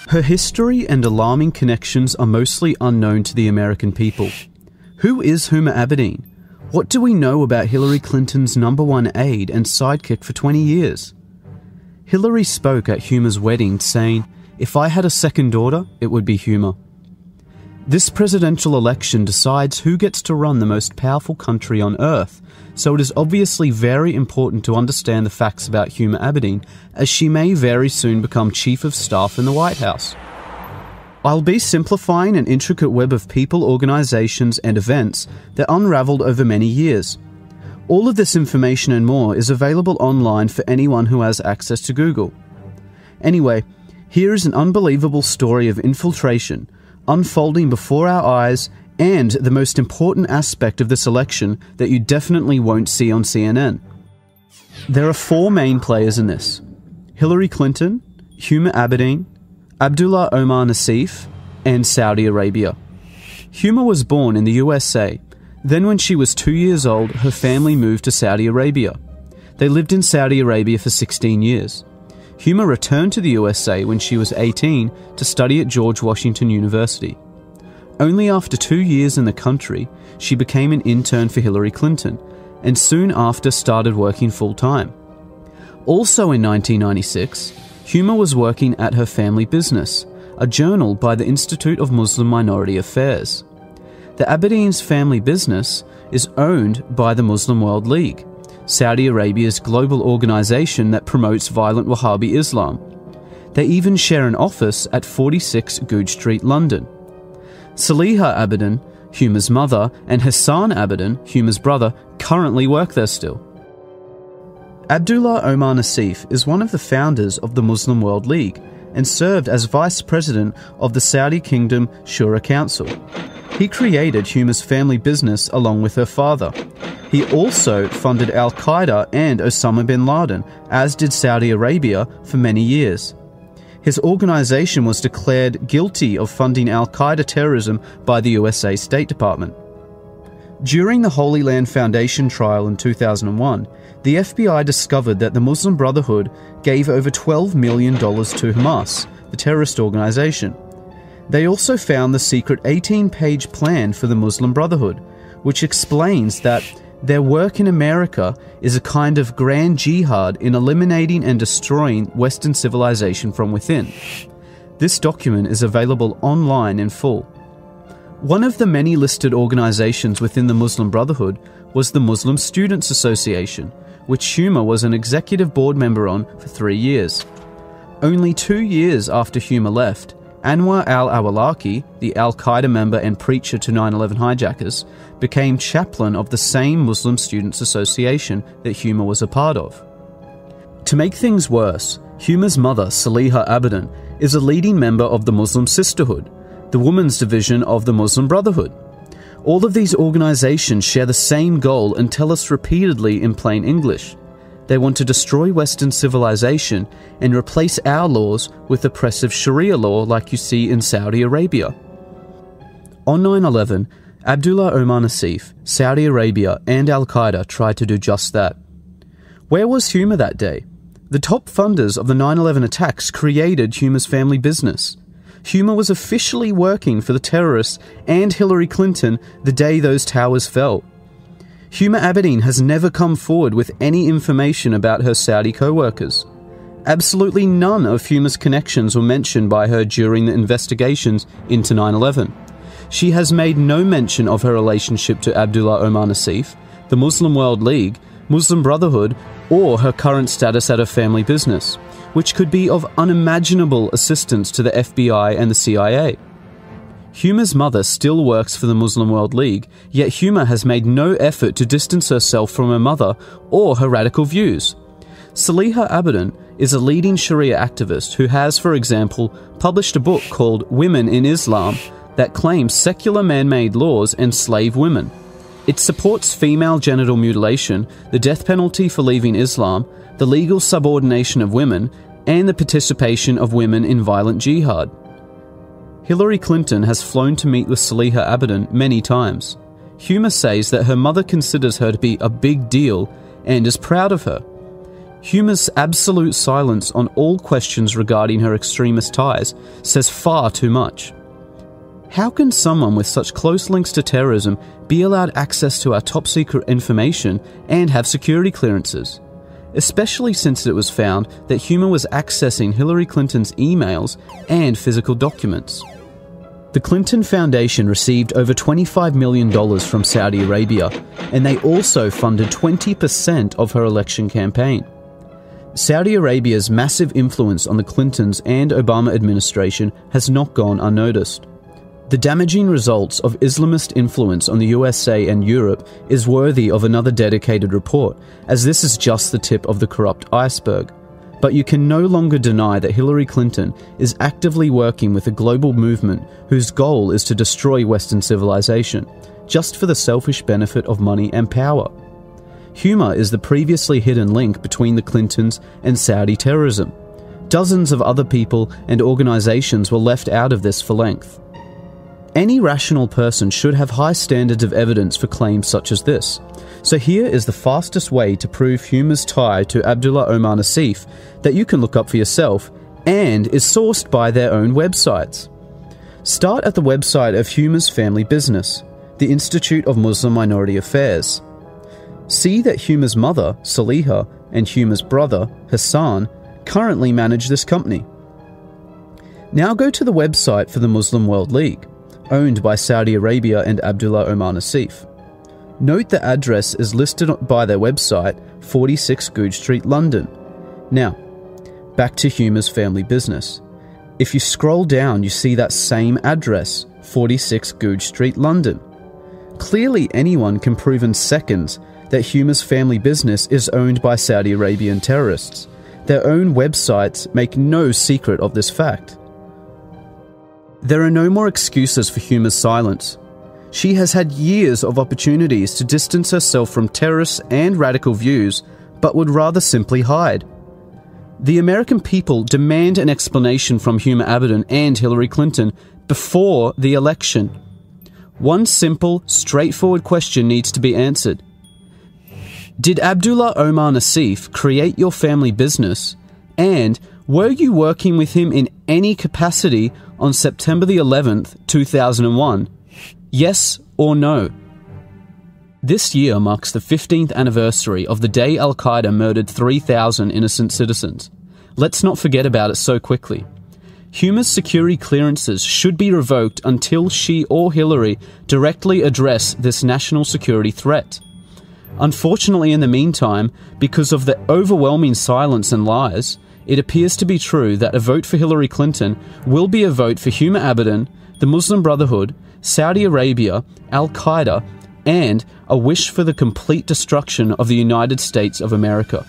Her history and alarming connections are mostly unknown to the American people. Who is Huma Abedin? What do we know about Hillary Clinton's #1 aide and sidekick for 20 years? Hillary spoke at Huma's wedding saying, "If I had a second daughter, it would be Huma." This presidential election decides who gets to run the most powerful country on earth, so it is obviously very important to understand the facts about Huma Abedin, as she may very soon become Chief of Staff in the White House. I'll be simplifying an intricate web of people, organizations, and events that unraveled over many years. All of this information and more is available online for anyone who has access to Google. Anyway, here is an unbelievable story of infiltration, unfolding before our eyes, and the most important aspect of this election that you definitely won't see on CNN. There are 4 main players in this: Hillary Clinton, Huma Abedin, Abdullah Omar Nassif, and Saudi Arabia. Huma was born in the USA. Then when she was 2 years old, her family moved to Saudi Arabia. They lived in Saudi Arabia for 16 years. Huma returned to the USA when she was 18 to study at George Washington University. Only after 2 years in the country, she became an intern for Hillary Clinton, and soon after started working full-time. Also in 1996, Huma was working at her family business, a journal by the Institute of Muslim Minority Affairs. The Abedin's family business is owned by the Muslim World League, Saudi Arabia's global organization that promotes violent Wahhabi Islam. They even share an office at 46 Goodge Street, London. Saliha Abedin, Huma's mother, and Hassan Abedin, Huma's brother, currently work there still. Abdullah Omar Nassif is one of the founders of the Muslim World League and served as vice president of the Saudi Kingdom Shura Council. He created Huma's family business along with her father. He also funded al-Qaeda and Osama bin Laden, as did Saudi Arabia, for many years. His organization was declared guilty of funding al-Qaeda terrorism by the USA State Department. During the Holy Land Foundation trial in 2001, the FBI discovered that the Muslim Brotherhood gave over $12 million to Hamas, the terrorist organization. They also found the secret 18-page plan for the Muslim Brotherhood, which explains that their work in America is a kind of grand jihad in eliminating and destroying Western civilization from within. This document is available online in full. One of the many listed organizations within the Muslim Brotherhood was the Muslim Students Association, which Huma was an executive board member on for 3 years. Only 2 years after Huma left, Anwar al-Awlaki, the al-Qaeda member and preacher to 9/11 hijackers, became chaplain of the same Muslim Students Association that Huma was a part of. To make things worse, Huma's mother, Saliha Abedin, is a leading member of the Muslim Sisterhood, the women's division of the Muslim Brotherhood. All of these organizations share the same goal and tell us repeatedly in plain English. They want to destroy Western civilization and replace our laws with oppressive Sharia law like you see in Saudi Arabia. On 9/11, Abdullah Omar Nassif, Saudi Arabia, and al-Qaeda tried to do just that. Where was Huma that day? The top funders of the 9/11 attacks created Huma's family business. Huma was officially working for the terrorists and Hillary Clinton the day those towers fell. Huma Abedin has never come forward with any information about her Saudi co-workers. Absolutely none of Huma's connections were mentioned by her during the investigations into 9/11. She has made no mention of her relationship to Abdullah Omar Nassif, the Muslim World League, Muslim Brotherhood, or her current status at her family business, which could be of unimaginable assistance to the FBI and the CIA. Huma's mother still works for the Muslim World League, yet Huma has made no effort to distance herself from her mother or her radical views. Saliha Abedin is a leading Sharia activist who has, for example, published a book called Women in Islam that claims secular man-made laws enslave women. It supports female genital mutilation, the death penalty for leaving Islam, the legal subordination of women, and the participation of women in violent jihad. Hillary Clinton has flown to meet with Saliha Abedin many times. Huma says that her mother considers her to be a big deal and is proud of her. Huma's absolute silence on all questions regarding her extremist ties says far too much. How can someone with such close links to terrorism be allowed access to our top-secret information and have security clearances? Especially since it was found that Huma was accessing Hillary Clinton's emails and physical documents. The Clinton Foundation received over $25 million from Saudi Arabia, and they also funded 20% of her election campaign. Saudi Arabia's massive influence on the Clintons and Obama administration has not gone unnoticed. The damaging results of Islamist influence on the USA and Europe is worthy of another dedicated report, as this is just the tip of the corrupt iceberg. But you can no longer deny that Hillary Clinton is actively working with a global movement whose goal is to destroy Western civilization, just for the selfish benefit of money and power. Huma is the previously hidden link between the Clintons and Saudi terrorism. Dozens of other people and organizations were left out of this for length. Any rational person should have high standards of evidence for claims such as this. So here is the fastest way to prove Huma's tie to Abdullah Omar Nassif that you can look up for yourself and is sourced by their own websites. Start at the website of Huma's family business, the Institute of Muslim Minority Affairs. See that Huma's mother, Saliha, and Huma's brother, Hassan, currently manage this company. Now go to the website for the Muslim World League, owned by Saudi Arabia and Abdullah Omar Nassif. Note the address is listed by their website, 46 Goodge Street, London. Now, back to Huma's family business. If you scroll down, you see that same address, 46 Goodge Street, London. Clearly anyone can prove in seconds that Huma's family business is owned by Saudi Arabian terrorists. Their own websites make no secret of this fact. There are no more excuses for Huma's silence. She has had years of opportunities to distance herself from terrorists and radical views, but would rather simply hide. The American people demand an explanation from Huma Abedin and Hillary Clinton before the election. One simple, straightforward question needs to be answered. Did Abdullah Omar Nassif create your family business? And were you working with him in any capacity on September the 11th, 2001? Yes or no? This year marks the 15th anniversary of the day al-Qaeda murdered 3,000 innocent citizens. Let's not forget about it so quickly. Huma's security clearances should be revoked until she or Hillary directly address this national security threat. Unfortunately, in the meantime, because of the overwhelming silence and lies, it appears to be true that a vote for Hillary Clinton will be a vote for Huma Abedin, the Muslim Brotherhood, Saudi Arabia, al-Qaeda, and a wish for the complete destruction of the United States of America.